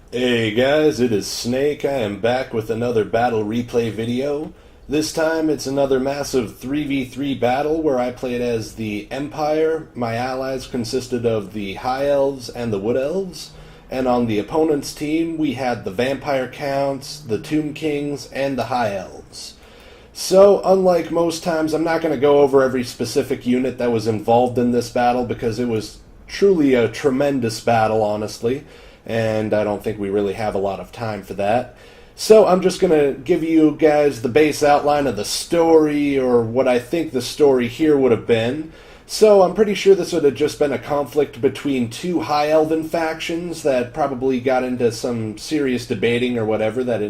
Hey guys, it is Snake. I am back with another battle replay video. This time it's another massive 3v3 battle where I played as the Empire. My allies consisted of the High Elves and the Wood Elves. And on the opponent's team we had the Vampire Counts, the Tomb Kings, and the High Elves. So, unlike most times, I'm not going to go over every specific unit that was involved in this battle because it was truly a tremendous battle, honestly. And I don't think we really have a lot of time for that. So I'm just going to give you guys the base outline of the story, or what I think the story here would have been. So I'm pretty sure this would have just been a conflict between two High Elven factions that probably got into some serious debating or whatever that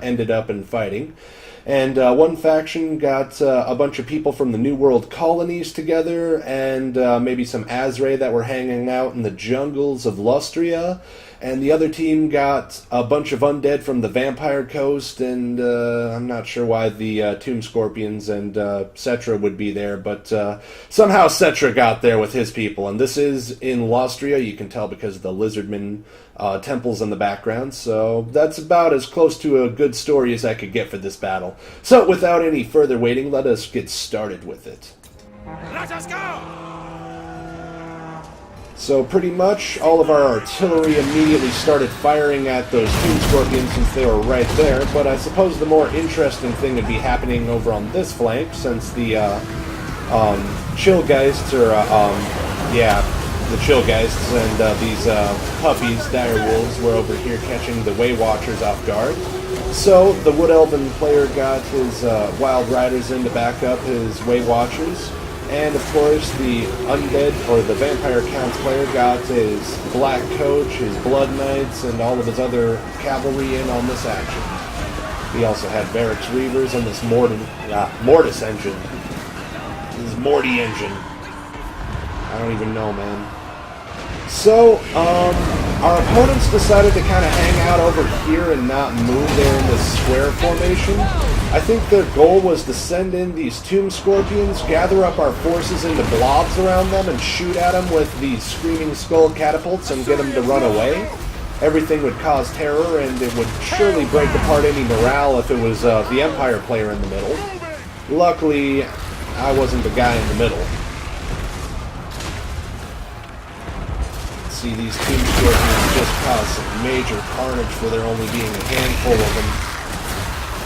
ended up in fighting. And one faction got a bunch of people from the New World colonies together, and maybe some Azrae that were hanging out in the jungles of Lustria. And the other team got a bunch of undead from the Vampire Coast, and I'm not sure why the Tomb Scorpions and Cetra would be there, but somehow Cetra got there with his people. And this is in Lustria, you can tell because of the Lizardman temples in the background, so that's about as close to a good story as I could get for this battle. So without any further waiting, let us get started with it. Let us go! So pretty much all of our artillery immediately started firing at those Tomb Scorpions since they were right there, but I suppose the more interesting thing would be happening over on this flank, since the Chillgeists, the Chillgeists and these puppies, dire wolves, were over here catching the Way Watchers off guard. So the Wood Elven player got his Wild Riders in to back up his Way Watchers. And of course, the Undead, or the Vampire Counts player, got his Black Coach, his Blood Knights, and all of his other cavalry in on this action. He also had Barracks Reavers and this Mortis engine. This Morty engine. I don't even know, man. So, our opponents decided to kind of hang out over here and not move. They're in this square formation. I think their goal was to send in these Tomb Scorpions, gather up our forces into blobs around them, and shoot at them with these Screaming Skull catapults and get them to run away. Everything would cause terror, and it would surely break apart any morale if it was the Empire player in the middle. Luckily, I wasn't the guy in the middle. See, these Tomb Scorpions just cause some major carnage for there only being a handful of them.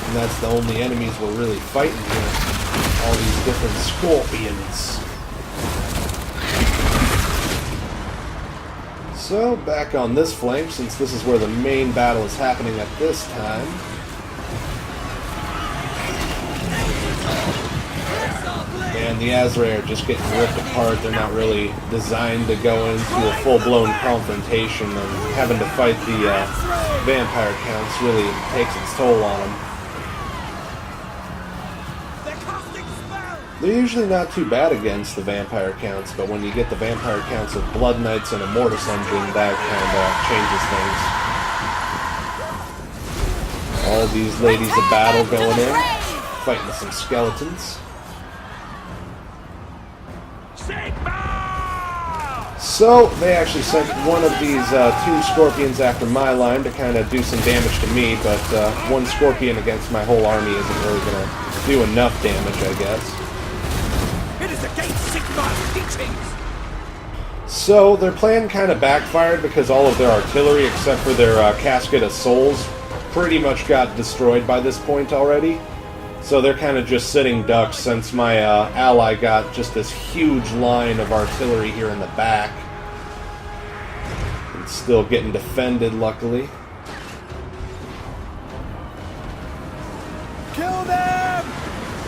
And that's the only enemies we're really fighting here. All these different scorpions. So, back on this flank, since this is where the main battle is happening at this time. And the Azrae are just getting ripped apart. They're not really designed to go into a full-blown confrontation, and having to fight the Vampire Counts really takes its toll on them. They're usually not too bad against the Vampire Counts, but when you get the Vampire Counts with Blood Knights and a Mortis engine, that kind of changes things. All these ladies of battle going in, fighting some skeletons. So, they actually sent one of these Tomb Scorpions after my line to kind of do some damage to me, but one Scorpion against my whole army isn't really going to do enough damage, I guess. It is against Sigmar's teachings! So, their plan kind of backfired because all of their artillery, except for their Casket of Souls, pretty much got destroyed by this point already. So they're kind of just sitting ducks since my ally got just this huge line of artillery here in the back. It's still getting defended, luckily. Kill them!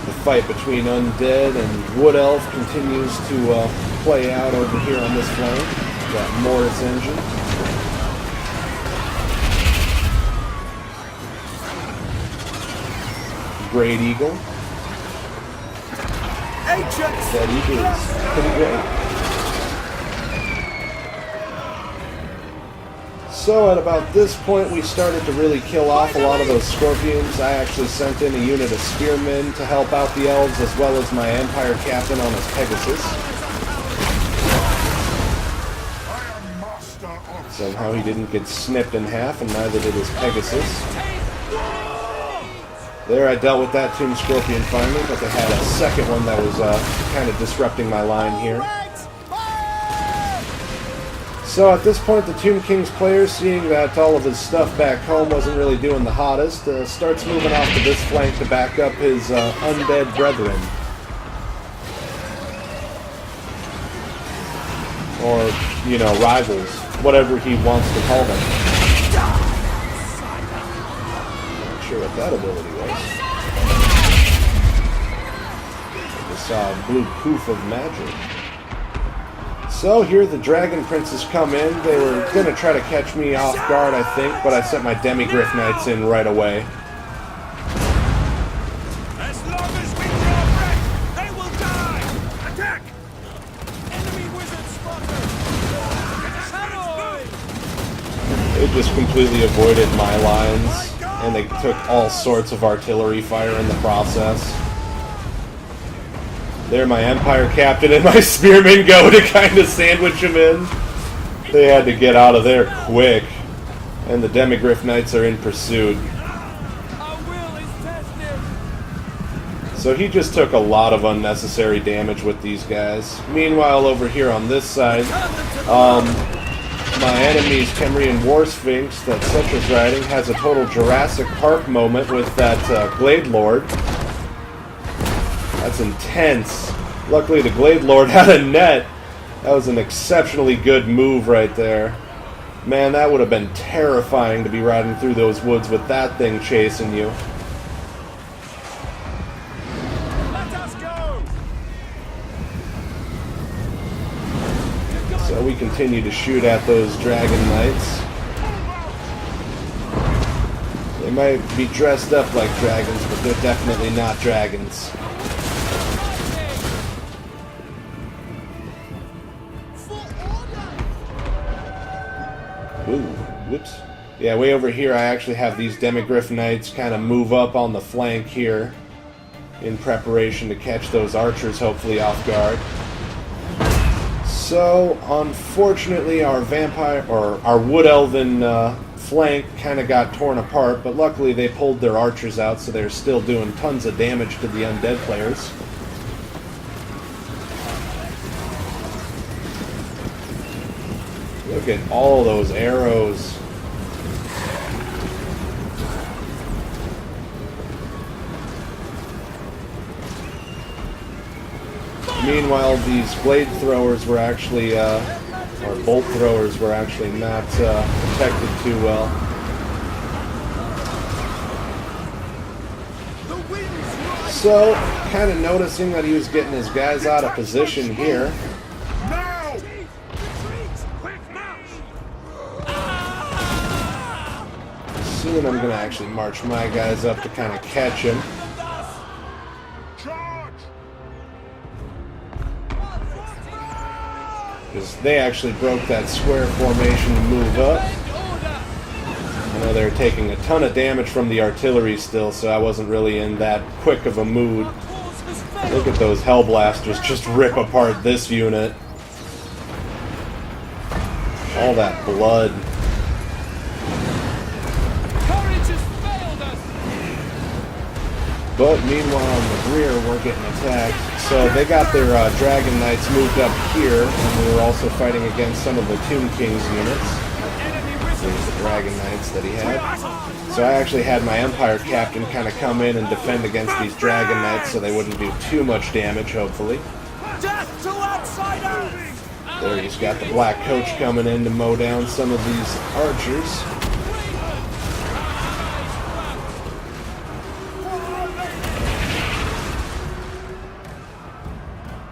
The fight between Undead and Wood Elf continues to play out over here on this flank. Got Mortis engine. Great Eagle. That Eagle is pretty great. So at about this point we started to really kill off a lot of those Scorpions. I actually sent in a unit of Spearmen to help out the Elves, as well as my Empire Captain on his Pegasus. Somehow he didn't get snipped in half, and neither did his Pegasus. There, I dealt with that Tomb Scorpion finally, but they had a second one that was kind of disrupting my line here. So at this point, the Tomb King's player, seeing that all of his stuff back home wasn't really doing the hottest, starts moving off to this flank to back up his undead brethren. Or, you know, rivals, whatever he wants to call them. Not sure what that ability was. I just saw a blue poof of magic. So here the Dragon Princes come in. They were going to try to catch me off guard, I think, but I sent my Demigryph Knights in right away. As long as we draw breath, they will die! Attack! Enemy wizard spotted! They just completely avoided my lines, and they took all sorts of artillery fire in the process. There my Empire Captain and my Spearmen go to kind of sandwich him in. They had to get out of there quick. And the Demigryph Knights are in pursuit. So he just took a lot of unnecessary damage with these guys. Meanwhile, over here on this side, my enemy's Temrian War Sphinx that Cetra's riding has a total Jurassic Park moment with that Glade Lord. That's intense. Luckily, the Glade Lord had a net. That was an exceptionally good move right there. Man, that would have been terrifying to be riding through those woods with that thing chasing you. Let us go! So we continue to shoot at those Dragon Knights. They might be dressed up like dragons, but they're definitely not dragons. Ooh, whoops. Yeah, way over here I actually have these Demigryph Knights kind of move up on the flank here in preparation to catch those archers hopefully off guard. So, unfortunately our vampire, or our Wood Elven flank kind of got torn apart, but luckily they pulled their archers out, so they're still doing tons of damage to the undead players. Look at all those arrows. Meanwhile, these blade throwers were actually, or bolt throwers were actually not protected too well. So, kind of noticing that he was getting his guys out of position here. Soon I'm going to actually march my guys up to kind of catch him. Because they actually broke that square formation to move up. I know they're taking a ton of damage from the artillery still, so I wasn't really in that quick of a mood. Look at those Hellblasters just rip apart this unit. All that blood. But meanwhile, in the rear, we're getting attacked. So they got their Dragon Knights moved up here, and we were also fighting against some of the Tomb King's units. There's the Dragon Knights that he had. So I actually had my Empire Captain kind of come in and defend against these Dragon Knights so they wouldn't do too much damage, hopefully. Death to outsiders! There he's got the Black Coach coming in to mow down some of these archers.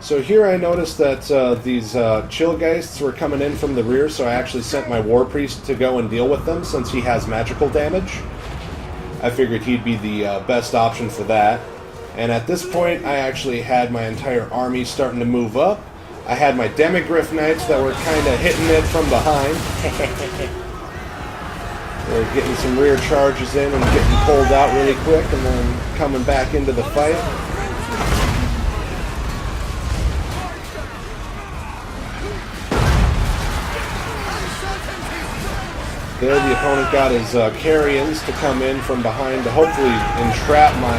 So here I noticed that these Chillgeists were coming in from the rear, so I actually sent my War Priest to go and deal with them since he has magical damage. I figured he'd be the best option for that. And at this point, I actually had my entire army starting to move up. I had my Demigryph Knights that were kind of hitting it from behind. They were getting some rear charges in and getting pulled out really quick and then coming back into the fight. There, the opponent got his carrions to come in from behind to hopefully entrap my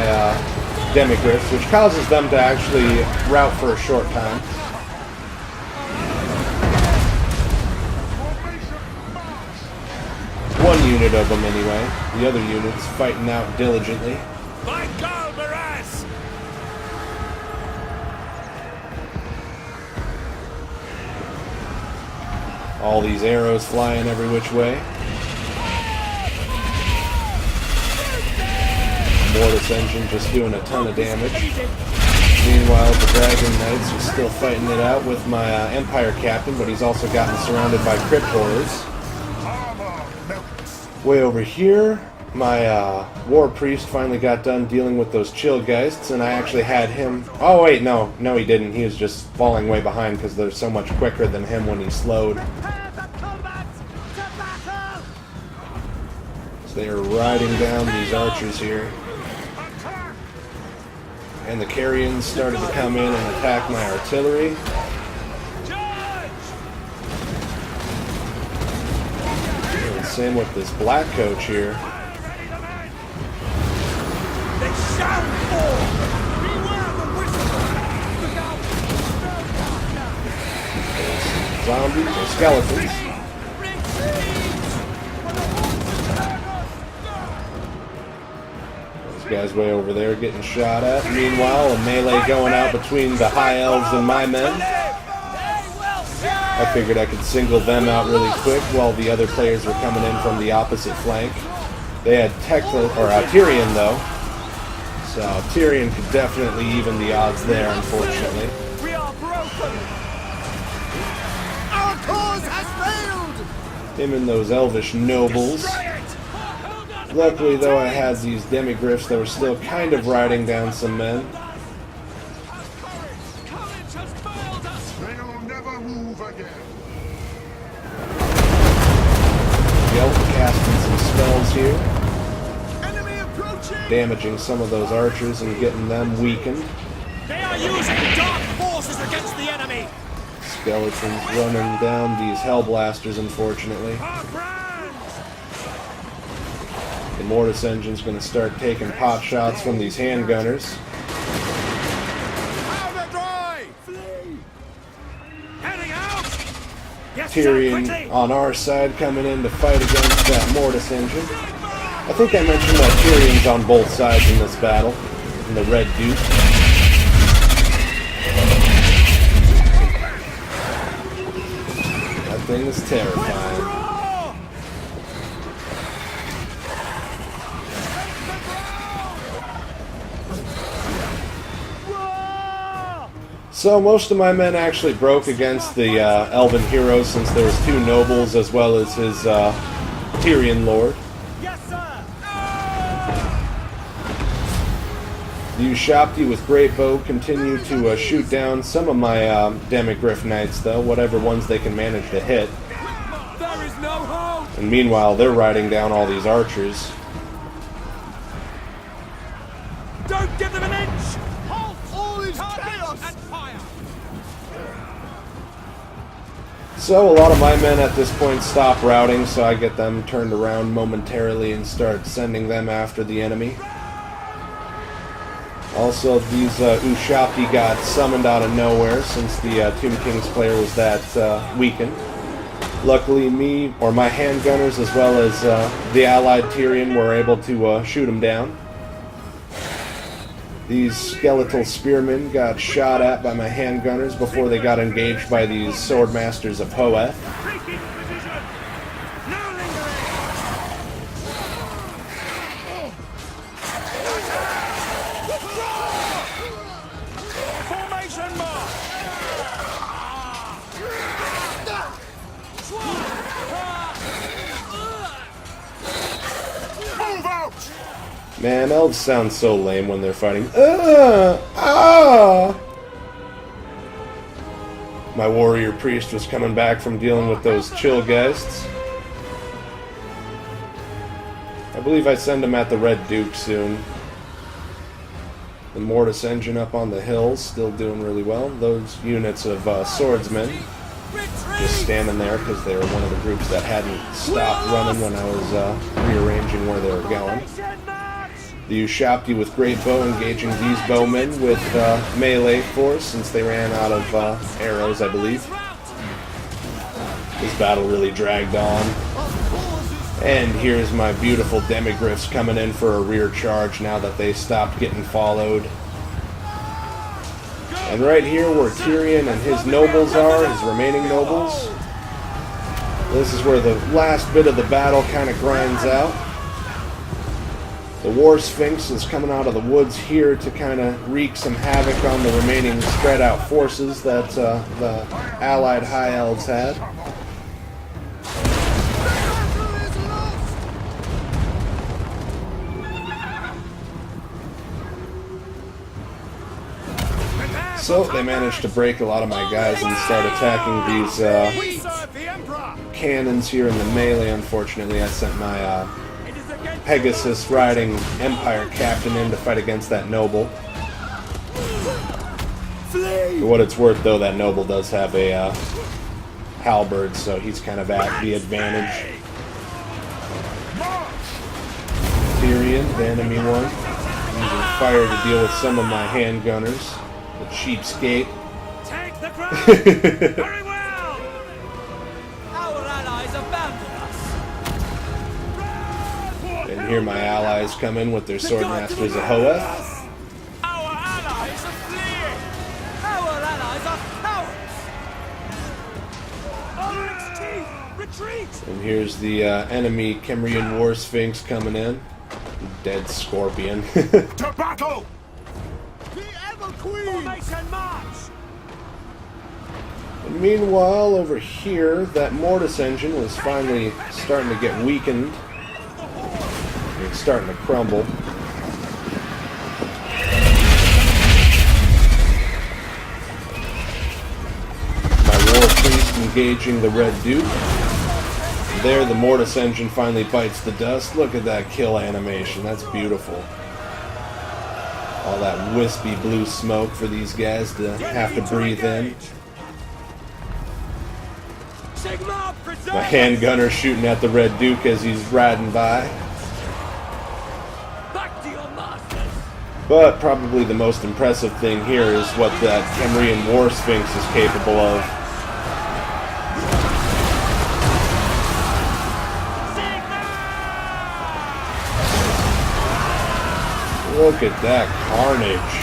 demigriffs, which causes them to actually rout for a short time. One unit of them anyway. The other unit's fighting out diligently. By God, Miraz! All these arrows flying every which way. Mortis engine just doing a ton of damage. Meanwhile, the Dragon Knights are still fighting it out with my Empire Captain, but he's also gotten surrounded by Crypt Horrors. Way over here, my War Priest finally got done dealing with those Chillgeists, and I actually had him... Oh wait, no he didn't. He was just falling way behind because they're so much quicker than him when he slowed. So they are riding down these archers here. And the carrions started to come in and attack my artillery. And same with this black coach here. They shout for! Beware the whistle! Zombies or skeletons. Guys way over there getting shot at. Meanwhile, a melee going out between the High Elves and my men. I figured I could single them out really quick while the other players were coming in from the opposite flank. They had Tyrion though, so Tyrion could definitely even the odds there, unfortunately. We are broken! Our cause has failed! Him and those elvish nobles. Luckily, though, I had these demigriffs that were still kind of riding down some men. They'll never move again. Yelp casting some spells here, Enemy approaching! damaging some of those archers and getting them weakened. They are using dark forces against the enemy! Skeletons running down these hellblasters, unfortunately. Our brands! The Mortis engine's going to start taking pot shots from these handgunners. Powder dry! Flee! Heading out! Yes, Tyrion sir, quickly! on our side coming in to fight against that Mortis engine. I think I mentioned that Tyrion's on both sides in this battle, in the Red Duke. That thing is terrifying. So most of my men actually broke against the Elven heroes, since there was two nobles as well as his Tyrion Lord. Yes, sir! The Ushapti with Great Bow continue to shoot down some of my Demigriff Knights, though, whatever ones they can manage to hit. There is no hope! And meanwhile, they're riding down all these archers. Don't give them an inch! Halt! All is chaos! And fire! So a lot of my men at this point stop routing, so I get them turned around momentarily and start sending them after the enemy. Also, these Ushapti got summoned out of nowhere since the Tomb King's player was that weakened. Luckily, me, or my handgunners, as well as the allied Tyrion, were able to shoot him down. These skeletal spearmen got shot at by my handgunners before they got engaged by these swordmasters of Hoeth. Taking position! No lingering! Formation march! Move out! Man, elves sound so lame when they're fighting. Ah! My warrior priest was coming back from dealing with those Chillgeists. I believe I send him at the Red Duke soon. The Mortis engine up on the hills, still doing really well. Those units of swordsmen just standing there because they were one of the groups that hadn't stopped running when I was rearranging where they were going. The Ushabti with great bow engaging these bowmen with melee force since they ran out of arrows, I believe. This battle really dragged on. And here's my beautiful demigryphs coming in for a rear charge now that they stopped getting followed. And right here where Tyrion and his nobles are, his remaining nobles, this is where the last bit of the battle kind of grinds out. The War Sphinx is coming out of the woods here to kind of wreak some havoc on the remaining spread out forces that the allied High Elves had. So they managed to break a lot of my guys and start attacking these cannons here in the melee. Unfortunately, I sent my Pegasus riding Empire captain in to fight against that noble. For what it's worth, though, that noble does have a halberd, so he's kind of at the advantage. Tyrion, the enemy one, using fire to deal with some of my handgunners. The cheapskate. Take the ground! Very well! Our allies abandon us! And here my allies come in with their swordmasters of Hoeth. Our allies are fleeing! Our allies are cowards! Retreat! And here's the enemy Kemrian War Sphinx coming in. Dead scorpion. To battle! The Ever Queen! Formation march! And meanwhile, over here, that mortis engine was finally starting to get weakened. It's starting to crumble. My War Priest engaging the Red Duke. There, the mortis engine finally bites the dust. Look at that kill animation. That's beautiful. All that wispy blue smoke for these guys to have to breathe in. My handgunner shooting at the Red Duke as he's riding by. But probably the most impressive thing here is what that Kemrian War Sphinx is capable of. Look at that carnage.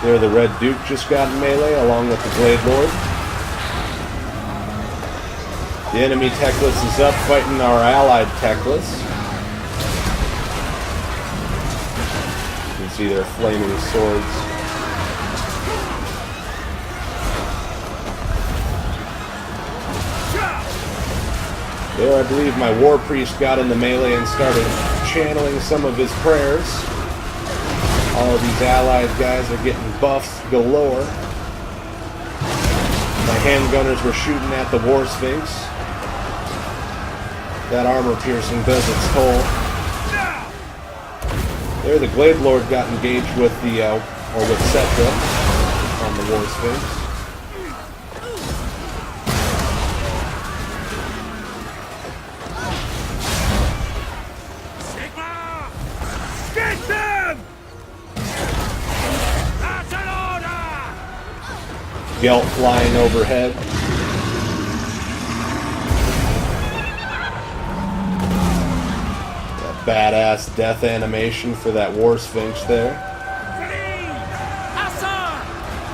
There, the Red Duke just got in melee along with the Blade Lord. The enemy Teclis is up fighting our allied Teclis. See their flaming swords. There, I believe my War Priest got in the melee and started channeling some of his prayers. All of these allied guys are getting buffs galore. My handgunners were shooting at the War Sphinx. That armor piercing does its toll. There, the Glade Lord got engaged with the, or with Setra on the War Sphinx. Sigma! Get them! That's an order! Gelt flying overhead. Badass death animation for that War Sphinx there.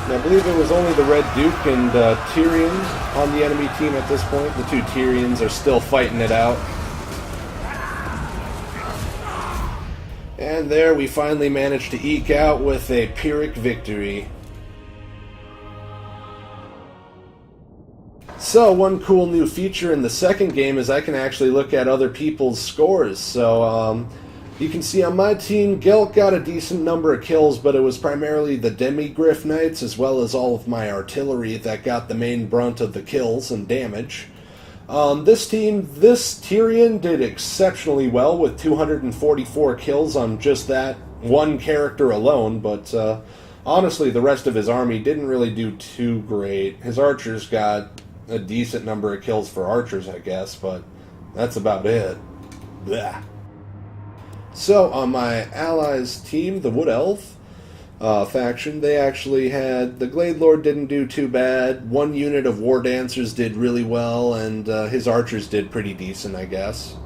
And I believe it was only the Red Duke and Tyrion on the enemy team at this point. The two Tyrions are still fighting it out. And there we finally managed to eke out with a Pyrrhic victory. So, one cool new feature in the second game is I can actually look at other people's scores. So, you can see on my team, Gelt got a decent number of kills, but it was primarily the Demigryph Knights, as well as all of my artillery that got the main brunt of the kills and damage. On this team, this Tyrion did exceptionally well with 244 kills on just that one character alone, but honestly, the rest of his army didn't really do too great. His archers got a decent number of kills for archers, I guess, but that's about it. Blah. So, on my allies' team, the Wood Elf faction, they actually had... The Glade Lord didn't do too bad. One unit of War Dancers did really well, and his archers did pretty decent, I guess.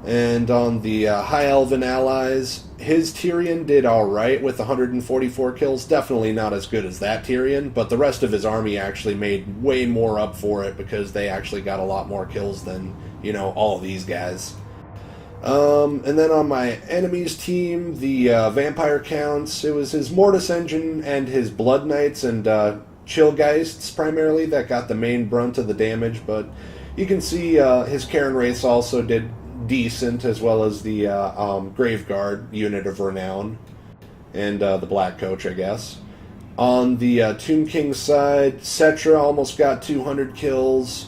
And on the High Elven allies, his Tyrion did alright with 144 kills. Definitely not as good as that Tyrion, but the rest of his army actually made way more up for it because they actually got a lot more kills than, you know, all these guys. And then on my enemy's team, the Vampire Counts, it was his Mortis Engine and his Blood Knights and Chillgeists primarily that got the main brunt of the damage, but you can see his Karen Wraiths also did decent, as well as the Graveguard unit of Renown, and the Black Coach, I guess. On the Tomb King side, Cetra almost got 200 kills,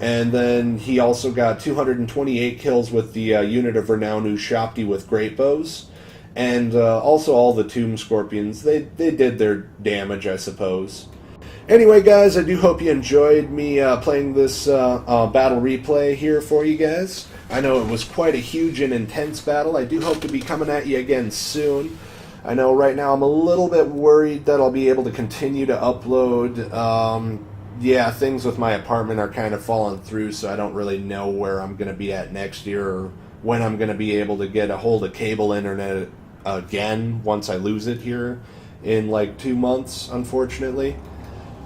and then he also got 228 kills with the unit of Renown Ushapti with Great Bows. And also all the Tomb Scorpions, they did their damage, I suppose. Anyway, guys, I do hope you enjoyed me playing this battle replay here for you guys. I know it was quite a huge and intense battle. I do hope to be coming at you again soon. I know right now I'm a little bit worried that I'll be able to continue to upload. Yeah, things with my apartment are kind of falling through, so I don't really know where I'm going to be at next year or when I'm going to be able to get a hold of cable internet again once I lose it here in like 2 months, unfortunately.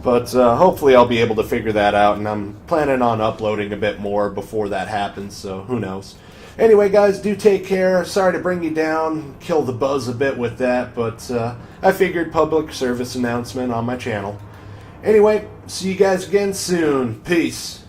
But hopefully I'll be able to figure that out, and I'm planning on uploading a bit more before that happens, so who knows. Anyway, guys, do take care. Sorry to bring you down, kill the buzz a bit with that, but I figured public service announcement on my channel. Anyway, see you guys again soon. Peace.